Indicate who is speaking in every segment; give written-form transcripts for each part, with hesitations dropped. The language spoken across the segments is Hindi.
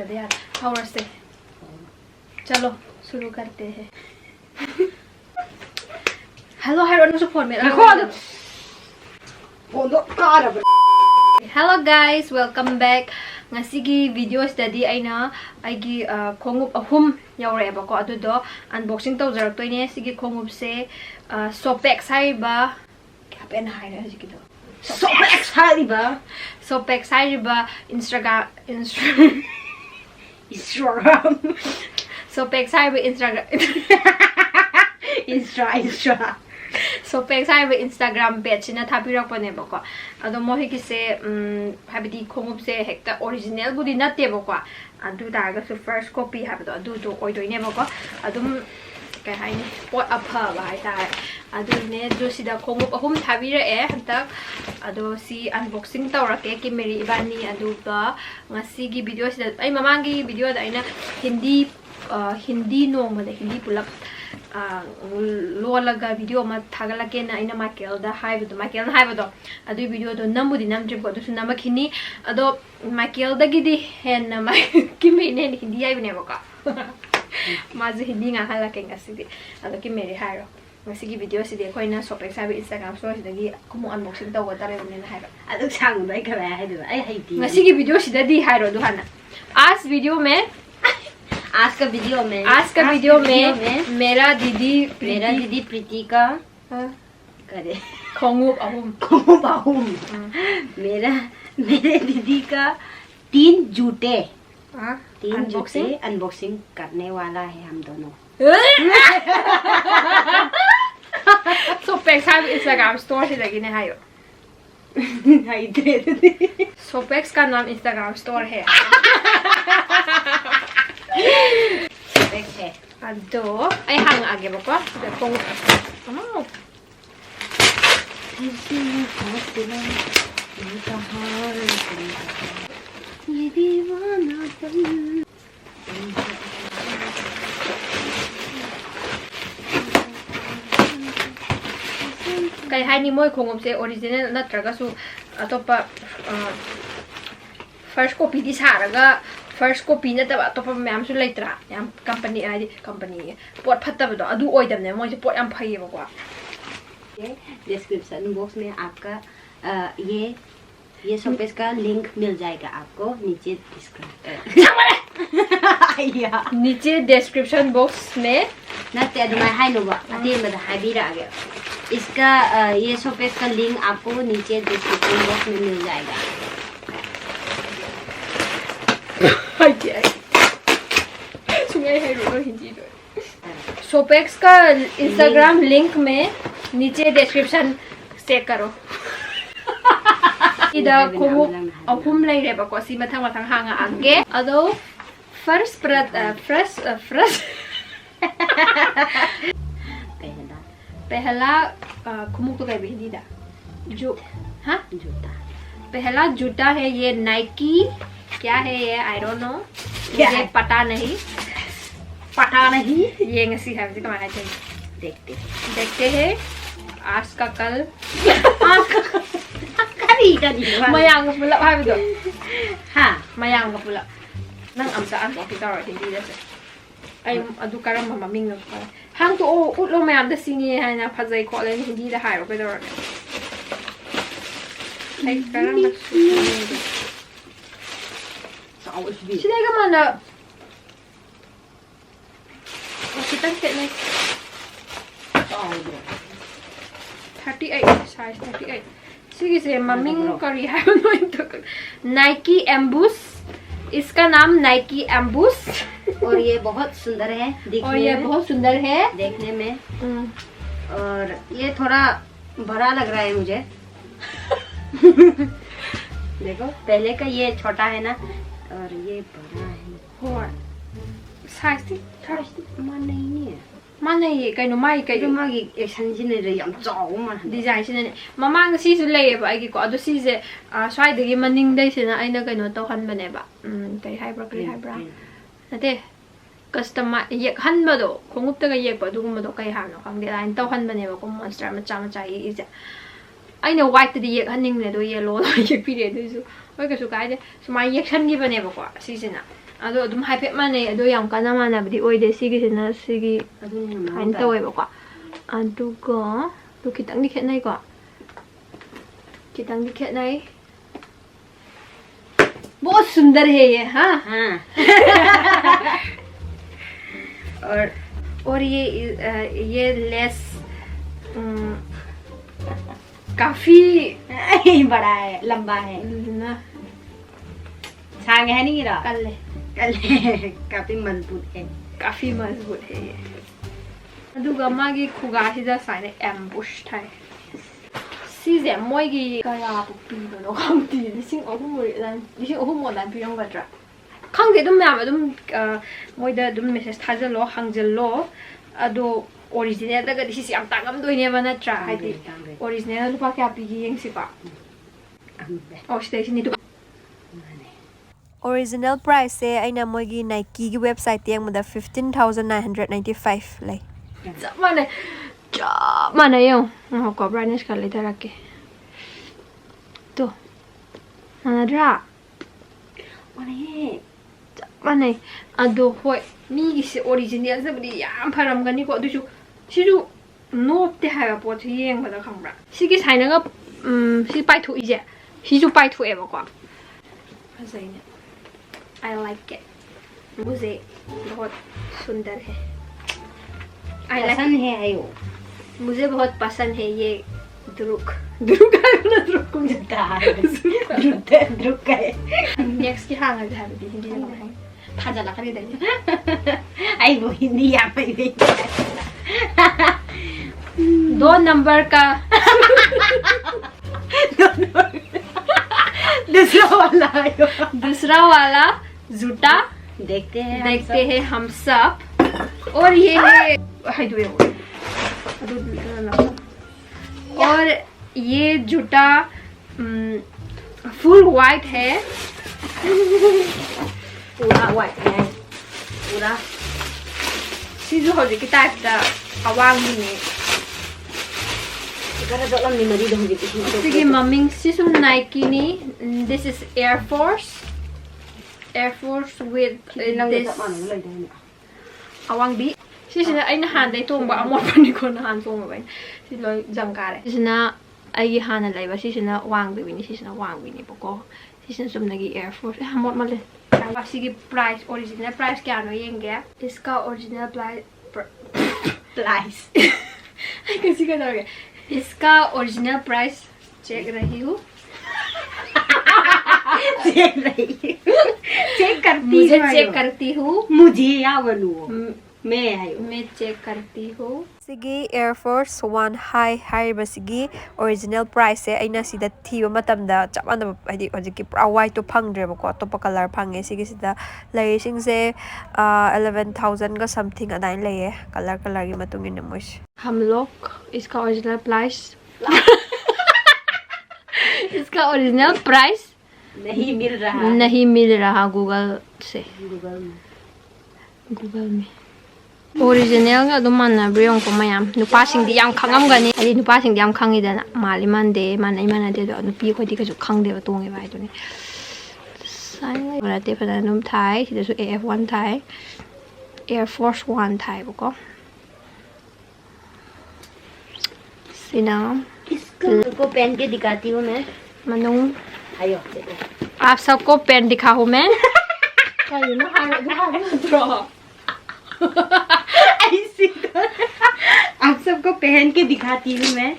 Speaker 1: और से चलो शुरू करते हैं. Hello, Hello guys, welcome back. Ngasigi video study aina aigi khongup ahum yaure ba ko adudo unboxing tawjarak toine sigi khongup se Sopex haiba kapen haina hajiki do Sopex haiba Instagram Sopex haiba Sopex haiba Instagram page na thapirak pane ba ko ado mo hiki se habidi khongup se hekta original budi natte ba ko adu daga so first copy habdo adu to oidoine ba ko adum kai haini pot apha ba hai ta adu ne jo sida khongup ahum thabira e hantak ado si unboxing tawrake Kimmary ibani adu ga ngasi gi video sida ai mamangi video da aina hindi no ma da hindi pulak loalaga video ma thagalake na ina Michael da haibu do adu video do namudi namjib ko du namakhini ado Michael da gidi hen na ma Kimmary ne hindi ai bne boka mazu hindi nga halake ngasidi ado Kimmary hairo ngasigi video sidi koina Sopex haibu Instagram story sidagi kumu unboxing taw tare ne hairo
Speaker 2: adu sang dai kara haidu ai haiti
Speaker 1: ngasigi video sidadi hairo du hana आज वीडियो में मेरा दीदी
Speaker 2: प्रीति का करे
Speaker 1: खोंगुप अहुम
Speaker 2: मेरे दीदी का तीन जूते अनबॉक्सिंग करने वाला है हम दोनों.
Speaker 1: Sopex haibu Instagram store से लगी ने हायो Sopex का नाम Instagram store है.
Speaker 2: Sopex है.
Speaker 1: Ado, ay hang आगे बको. देखो. Oh.
Speaker 2: ये दीवानापन.
Speaker 1: Kay hai ni moy khongom se original na traga su atopa first copy di saraga first copy na taba atopa myam su leitra yam company pot phatta ba do adu oidam ne moy se pot yam phai ba ko
Speaker 2: description box में आपका ये Sopex का लिंक मिल जाएगा आपको
Speaker 1: नीचे डिस्क्रिप्शन बॉक्स में
Speaker 2: नते अदुमाय हाइनोबा अतेमदा हाइबिरागे इसका ये Sopex का लिंक आपको नीचे डिस्क्रिप्शन बॉक्स में मिल जाएगा.
Speaker 1: Sopex का इंस्टाग्राम लिंक में नीचे डिस्क्रिप्शन चेक करो. इदा खोंगुप अहुम लेरे बको सी मथंग हांगा आगे अदो फर्स्ट पहला खुमुक तो कहीं हिंदी दा जो हाँ
Speaker 2: जूता
Speaker 1: पहला जूता है ये नाइकी क्या है ये आई डोंट नो ये पता नहीं ये ngasi है जी कमाना चाहिए देखते हैं आज का कल mayang ka pula ha bido ha mayang ka pula nang amsa an ko kita ra hindi da ai adu karam maming no hang to utlo mayam da singi ha na phajai ko le hindi da ha ro pe do ai karam ba sao isbi sila ka mana kita set ni 38 size 38 से मम्मी करी है नाइकी एम्बूस इसका नाम नाइकी एम्बूस
Speaker 2: और ये बहुत सुंदर है
Speaker 1: देखने में
Speaker 2: और ये थोड़ा बड़ा लग रहा है मुझे. देखो पहले का ये छोटा है ना और ये बड़ा है.
Speaker 1: साइज
Speaker 2: नहीं है
Speaker 1: mana ye kai no mai kai
Speaker 2: ma gi action jin ne yam chaw ma
Speaker 1: design sin ne mamang si su lei ba ai gi ko adu si je swai de gi maning dai sin aina kai no to han bane ba kai hai bra ate customer ye han ba do khongup ta ga ye ba du gum do kai ha no khang de line to han bane ba ko monster ma cha ye is aina white de ye haning ne do yellow ye pi de du su oi ka su kai de su mai ye khan gi bane ba ko si sin na ꯑꯗꯣ ꯑꯗꯨꯝ ꯍꯥꯏꯐꯦꯠ ꯃꯥꯟꯅꯩ ꯑꯗꯣ ꯌꯥꯝ ꯀꯟꯅ ꯃꯥꯟꯅꯕꯗꯤ ꯑꯣꯏꯗꯦ ꯁꯤꯒꯤꯁꯤꯅ ꯁꯤꯒꯤ ꯁꯨꯃꯥꯏꯅ ꯇꯧꯋꯦꯕꯀꯣ ꯑꯗꯨꯒ ꯑꯗꯨ ꯈꯤꯇꯪꯗꯤ ꯈꯦꯠꯅꯩꯀꯣ खितंग दिखेनाई बहुत सुंदर है ये हाँ और ये लेस काफी
Speaker 2: बड़ा है लंबा है
Speaker 1: ना
Speaker 2: छांगे है नहीं रहा
Speaker 1: कल
Speaker 2: काफी मजबूत है
Speaker 1: ये अदुगा मागी खुगासिदा साइने एम्बुश थाई सीजे मोइगी कया पुपीबनो खंगति लिसिंग अहुम मोलान पिरंगद्रा खंगे दुम मैम दुम मोइदा दुम मेसेज थाजलो हंगजलो अदो ओरिजिनल दगा दिसि याम तागम दोइनेबा नत्रा हाइदि ओरिजिनल लुपा क्या पिगी यंगसिबा ओ स्टेशनी दु
Speaker 3: ओरिजिनल प्राइस से अइना मोइगी नाइकी की वेबसाइट यंगमदा 15,995 लै
Speaker 1: mana yung ko brightness ka later rake to manadra mana ado hoi mi gi se original sa budi yam pharam gani ko du siju note te ha po thi yeng bada khangbra sigi saina ga si pai thu ije siju pai thu eba ko fazaina I like it मुझे बहुत सुंदर है
Speaker 2: पसंद है आयो
Speaker 1: मुझे बहुत पसंद है ये द्रुक नेक्स्ट की हां है हिंदी में थाजा ला खरी दे
Speaker 2: आई वो हिंदी या पे
Speaker 1: दो नंबर का दूसरा वाला जूता
Speaker 2: देखते हैं
Speaker 1: हम सब और ये है और ये जूता फुल व्हाइट है
Speaker 2: पूरा व्हाइट है पूरा
Speaker 1: सीजू हो की टाइप दा अवांग ने
Speaker 2: इकरा दोलम नि मरी दो
Speaker 1: सिगी ममिंग सिसु नाइकी नि this is air force with this awang bi sisina aina han dai tongba amot pani ko na han tongba bai si loi jangkare sisina ai hana laiba sisina wang bi ni sisina wang bi ni boko sisina sumnagi air force amot male sigi price original price kya no yenge iska original price किसी का दोगे इसका ओरिजिनल प्राइस चेक रही हूँ
Speaker 2: चेक करती हूँ मुझे या बनू मैं चेक करती हूँ
Speaker 3: सिगी एयर फोर्स 1 हाई हाइबा सिगी ओरिजिनल प्राइस से अइना सिदा थीबा मतमदा चपन हाइदि हजिकी पुरा व्हाइट तो फंगद्रेबा को अतोप कलर फंगे सिगी सिदा लैसिंग से 11,000 का समथिंग अदाइन लैये कलर की मतुंग इन मोइस
Speaker 1: हम लोग इसका ओरिजिनल प्राइस नहीं मिल रहा गूगल में original ga dum manna briong ko mayam nupa sing di yam khangam gani ali nupa sing di yam khangi dana mali mande manai manade do nupi ko di ka ju khangde ba tonge ba idone sai la te phana num thai sida su AF1 thai Air Force 1 thai ko sina
Speaker 2: इसको पहन के दिखाती हूँ मैं
Speaker 1: मनु
Speaker 2: आयो
Speaker 1: आप सबको पेन दिखाऊं मैं
Speaker 2: आप सबको पहन के दिखाती हूँ मैं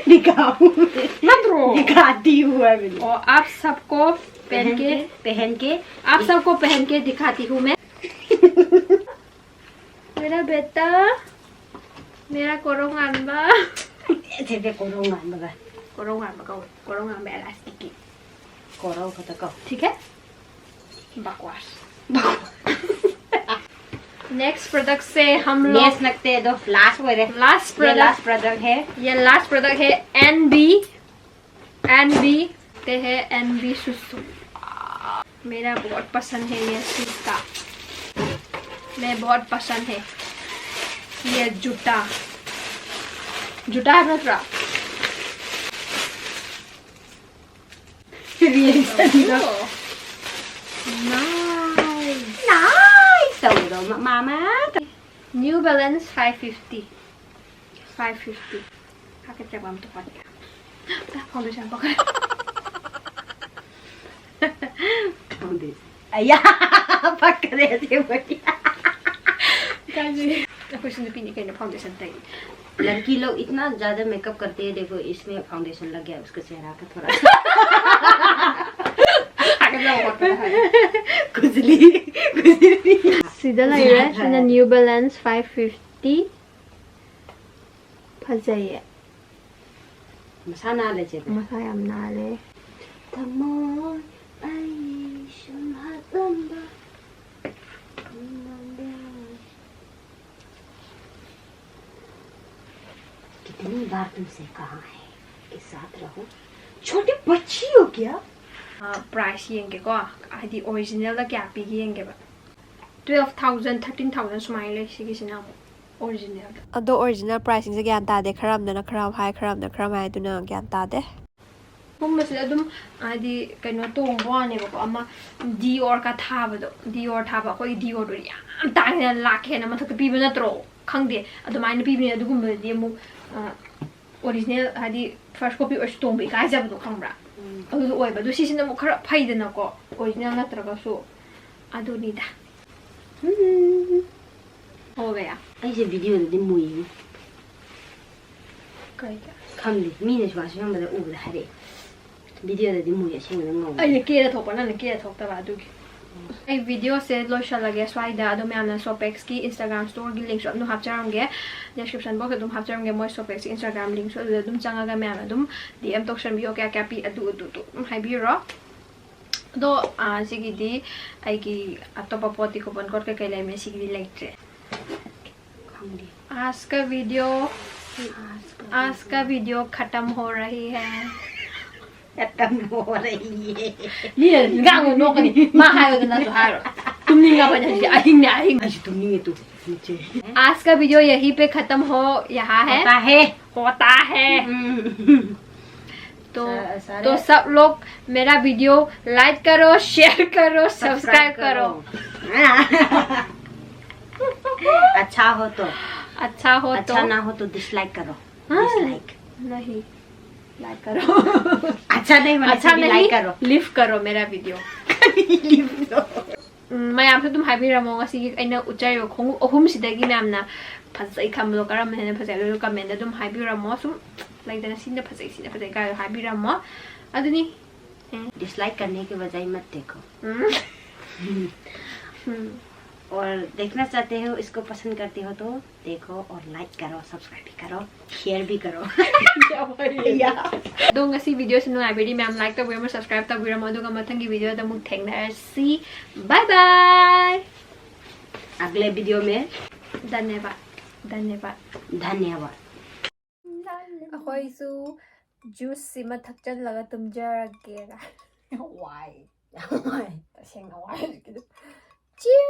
Speaker 1: दिखाऊं मैं
Speaker 2: दिखाती हूँ
Speaker 1: और आप सबको पहन के दिखाती हूँ मैं मेरा बेटा मेरा कोरोंगान बा कोरोंगान में इलास्टिक की ठीक है बकवास नेक्स्ट प्रोडक्ट से हम लोग
Speaker 2: लगते हैं दो लास्ट प्रोडक्ट है
Speaker 1: ये लास्ट प्रोडक्ट है NB ते है NB सुसु मेरा बहुत पसंद है ये जूता मैं बहुत पसंद है ये जूता है ना
Speaker 2: reaction Mama.
Speaker 1: New Balance 550. 550. Pakai cek bam tepat ya. Foundation pakai.
Speaker 2: Foundation. Ayah, pakai deh sih bagi.
Speaker 1: Aku इसमें पीने के लिए फाउंडेशन चाहिए.
Speaker 2: लड़की लोग इतना ज्यादा मेकअप करते हैं देखो इसमें फाउंडेशन लग गया उसका चेहरा का थोड़ा खुजली
Speaker 1: सीधा लग रहा है सीधा न्यू बैलेंस 550 फजाइए
Speaker 2: मसा नाले चेहरे
Speaker 1: मसा याम नाले
Speaker 2: तमोय आई शुमहातंबा कितनी बार तुमसे कहा है कि साथ रहो छोटी बच्ची हो क्या
Speaker 1: प्राइस येंगे को आदि ओरिजिनल दा क्या पी येंगे बा 12,000 13,000 सुमाई ले सिगिसना ओरिजिनल
Speaker 3: ꯑꯗꯣ ꯑꯣꯔꯤꯖꯤꯅꯦꯜ ꯄ꯭ꯔꯥꯏꯁꯤꯡꯁꯦ ꯒ꯭ꯌꯥꯟ ꯇꯥꯗꯦ ꯈꯔ ꯑꯃꯅ ꯈꯔ ꯍꯥꯏ ꯈꯔ ꯑꯃꯅ ꯈꯔ ꯍꯥꯏ ꯑꯗꯨꯅ ꯒ꯭ꯌꯥꯟ ꯇꯥꯗꯦ
Speaker 1: गुम्बसे अदुम आदि कइनो तोंबो आनेबको अमा डिओर का थाबदो डिओर थाबा कोइ डिओर दो याम तांगना लाखेना मथक पीबो नत्रो खंगदे अदुमाइना पीबने अदुगुम्बदि मु ओरिजिनल आदि फर्स्ट कॉपी ओस तोंबे काजबदो खंगब्रा अदु ओइबा दु सिसिना मु खरा फाइदनाको ओरिजिनल नत्रगसो अदुनिदा हो गया
Speaker 2: ऐसे वीडियो दे मुई
Speaker 1: कइका
Speaker 2: खंगदे मीने स्वास यंबदा उबदा हरे वीडियो दे मुई असेंगना ngौ
Speaker 1: ai ke da thokpa na ke da thokta ba dugi ai video se loishalage swaida ado myamna sopex ki instagram store gi link so nu hapcharamge description box adum hapcharamge moi sopex instagram link so adum changaga myamna adum dm tokshan bio kya kya pi adu hai biro do sigi di ai gi atopa poti ko ban kor ke kai lai me sigi di like
Speaker 2: खंगदे
Speaker 1: आज का वीडियो खत्म हो रही है
Speaker 2: खत्म हो रही है
Speaker 1: นี่งางนกนี่มาให้กันนะสุดท้ายतुम नहीं गा बजा अहिंग ने अहिंग
Speaker 2: आज तुम नहीं है तू नीचे
Speaker 1: आज का वीडियो यहीं पे खत्म हो यहाँ है होता है तो सब लोग मेरा वीडियो लाइक करो शेयर करो सब्सक्राइब करो
Speaker 2: अच्छा हो तो
Speaker 1: अच्छा
Speaker 2: ना हो तो डिसलाइक करो
Speaker 1: डिसलाइक नहीं लाइक करो
Speaker 2: अच्छा नहीं
Speaker 1: अच्छा नहीं
Speaker 2: लाइक करो
Speaker 1: लिव करो मेरा वीडियो मैम तुम हाइबिरमो ngasi aina uchayo khong ohum sidagi मैमना फजै खमलो करम हेने फजै लो कमेंट तुम हाइबिरमो सुम लाइक दना सिन फजै का हाइबिरमो अदुनी
Speaker 2: डिसलाइक करने के बजाय मत देखो और देखना चाहते हो इसको पसंद करते हो तो देखो और लाइक करो सब्सक्राइब भी करो शेयर भी करो
Speaker 1: दो ngasi video se nungai bedi ma'am like तब वीडियो सब्सक्राइब तब वीडियो मधुगा मथंगी वीडियो द मुक थेंगनासी बाय बाय
Speaker 2: अगले वीडियो में
Speaker 1: धन्यवाद अखोइसु जूस सिमा थकचन लगा तुम जरगेगा वाई तसेंगा वाई Cheers!